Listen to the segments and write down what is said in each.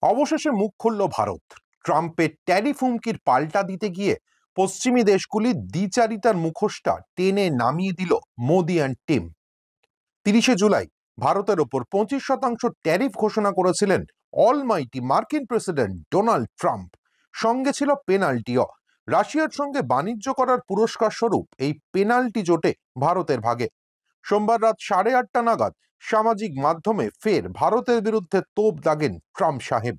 অবশেষে মুখ খুলল ভারত। ট্রাম্পের ট্যারিফ হুমকির পাল্টা দিতে গিয়ে পশ্চিমী দেশগুলির দ্বিচারিতার মুখোশটা টেনে নামিয়ে দিল মোদি অ্যান্ড টিম। 30শে জুলাই ভারতের ওপর 25% ট্যারিফ ঘোষণা করেছিলেন অলমাইটি মার্কিন প্রেসিডেন্ট ডোনাল্ড ট্রাম্প। সঙ্গে ছিল পেনাল্টিও। রাশিয়ার সঙ্গে বাণিজ্য করার পুরস্কার স্বরূপ এই পেনাল্টি জোটে ভারতের ভাগে। সোমবার রাত 8:30 নাগাদ সামাজিক মাধ্যমে ফের ভারতের বিরুদ্ধে তোপ দাগেন ট্রাম্প সাহেব।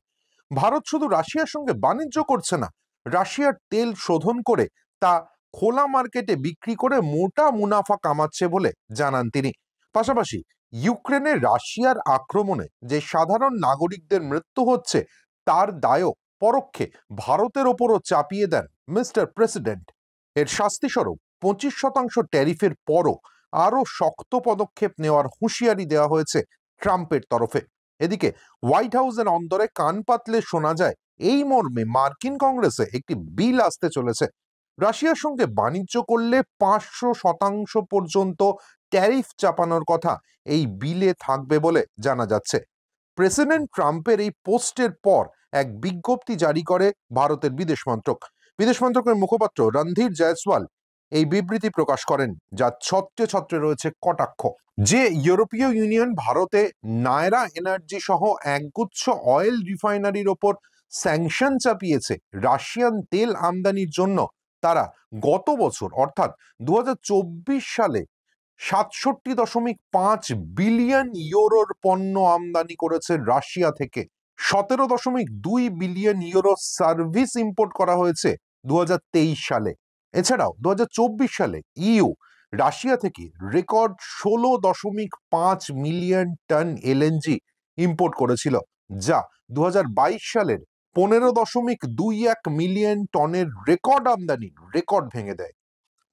ভারত শুধু রাশিয়ার সঙ্গে বাণিজ্য করছে না, রাশিয়ার তেল শোধন করে তা খোলা মার্কেটে বিক্রি করে মোটা মুনাফা কামাচ্ছে বলে জানান তিনি। পাশাপাশি ইউক্রেনে রাশিয়ার আক্রমণে যে সাধারণ নাগরিকদের মৃত্যু হচ্ছে তার দায়ও পরোক্ষে ভারতের ওপরও চাপিয়ে দেন মিস্টার প্রেসিডেন্ট। এর শাস্তিস্বরূপ 25% ট্যারিফের পরও আরও শক্ত পদক্ষেপ নেওয়ার হুঁশিয়ারি দেওয়া হয়েছে ট্রাম্পের তরফে। এদিকে হোয়াইট হাউসের অন্দরে কান পাতলে শোনা যায় এই মর্মে মার্কিন কংগ্রেসে একটি বিল আসতে চলেছে। রাশিয়ার সঙ্গে বাণিজ্য করলে 500% পর্যন্ত ট্যারিফ চাপানোর কথা এই বিলে থাকবে বলে জানা যাচ্ছে। প্রেসিডেন্ট ট্রাম্পের এই পোস্টের পর এক বিজ্ঞপ্তি জারি করে ভারতের বিদেশ মন্ত্রকের মুখপাত্র রণধীর জয়সওয়াল এই বিবৃতি প্রকাশ করেন, যা ছত্রে ছত্রে রয়েছে কটাক্ষ। যে ইউরোপীয় ইউনিয়ন ভারতে নায়রা এনার্জি সহ একগুচ্ছ অয়েল রিফাইনারির ওপর স্যাংশন চাপিয়েছে রাশিয়ান তেল আমদানির জন্য, তারা গত বছর অর্থাৎ 2024 সালে 67.5 বিলিয়ন ইউরোর পণ্য আমদানি করেছে রাশিয়া থেকে। 17.2 বিলিয়ন ইউরো সার্ভিস ইম্পোর্ট করা হয়েছে 2023 সালে। এছাড়াও 2024 সালে ইইউ রাশিয়া থেকে record 16.5 million tonne LNG import করেছিল, যা 2022 সালের 15.21 মিলিয়ন টনের রেকর্ড আমদানির রেকর্ড ভেঙে দেয়।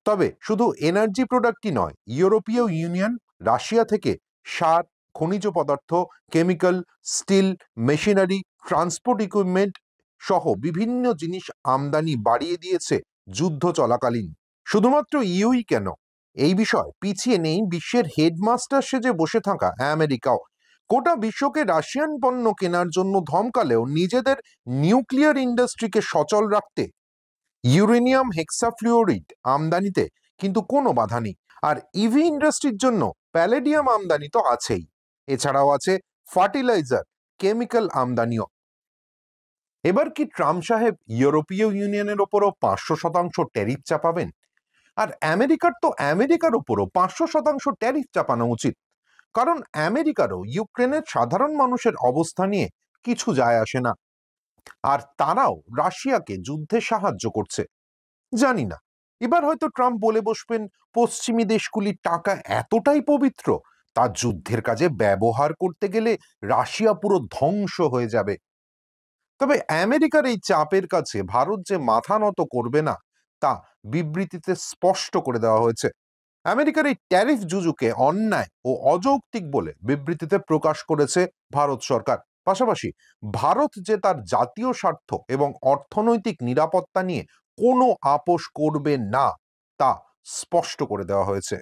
তবে শুধু এনার্জি প্রোডাক্টই নয়, ইউরোপীয় ইউনিয়ন রাশিয়া থেকে সার, খনিজ পদার্থ, chemical, steel, machinery, transport equipment সহ বিভিন্ন জিনিস আমদানি বাড়িয়ে দিয়েছে যুদ্ধ চলাকালীন। শুধুমাত্র ইউই কেন, এই বিষয় পিছিয়ে নেই বিশ্বের হেডমাস্টার সেজে বসে থাকা আমেরিকাও। গোটা বিশ্বকে রাশিয়ান পণ্য কেনার জন্য ধমকালেও নিজেদের নিউক্লিয়ার ইন্ডাস্ট্রিকে সচল রাখতে ইউরেনিয়াম হেক্সাফ্লুওরাইড আমদানিতে কিন্তু কোনো বাধা নেই। আর ইভি ইন্ডাস্ট্রির জন্য প্যালেডিয়াম আমদানি তো আছেই, এছাড়াও আছে ফার্টিলাইজার, কেমিক্যাল আমদানিও। এবার কি ট্রাম্প সাহেব ইউরোপীয় ইউনিয়নের ওপরও 500% ট্যারিফ চাপাবেন? আর আমেরিকার ওপরও 500% ট্যারিফ চাপানো উচিত, কারণ আমেরিকারও ইউক্রেনের সাধারণ মানুষের অবস্থা নিয়ে কিছু যায় আসে না, আর তারাও রাশিয়াকে যুদ্ধে সাহায্য করছে। জানি না, এবার হয়তো ট্রাম্প বলে বসবেন পশ্চিমী দেশগুলির টাকা এতটাই পবিত্র তা যুদ্ধের কাজে ব্যবহার করতে গেলে রাশিয়া পুরো ধ্বংস হয়ে যাবে। তবে আমেরিকার এই চাপের কাছে ভারত যে মাথা নত করবে না তা বিবৃতিতে স্পষ্ট করে দেওয়া হয়েছে। আমেরিকার এই ট্যারিফ জুজুকে অন্যায় ও অযৌক্তিক বলে বিবৃতিতে প্রকাশ করেছে ভারত সরকার। পাশাপাশি ভারত যে তার জাতীয় স্বার্থ এবং অর্থনৈতিক নিরাপত্তা নিয়ে কোনো আপোষ করবে না তা স্পষ্ট করে দেওয়া হয়েছে।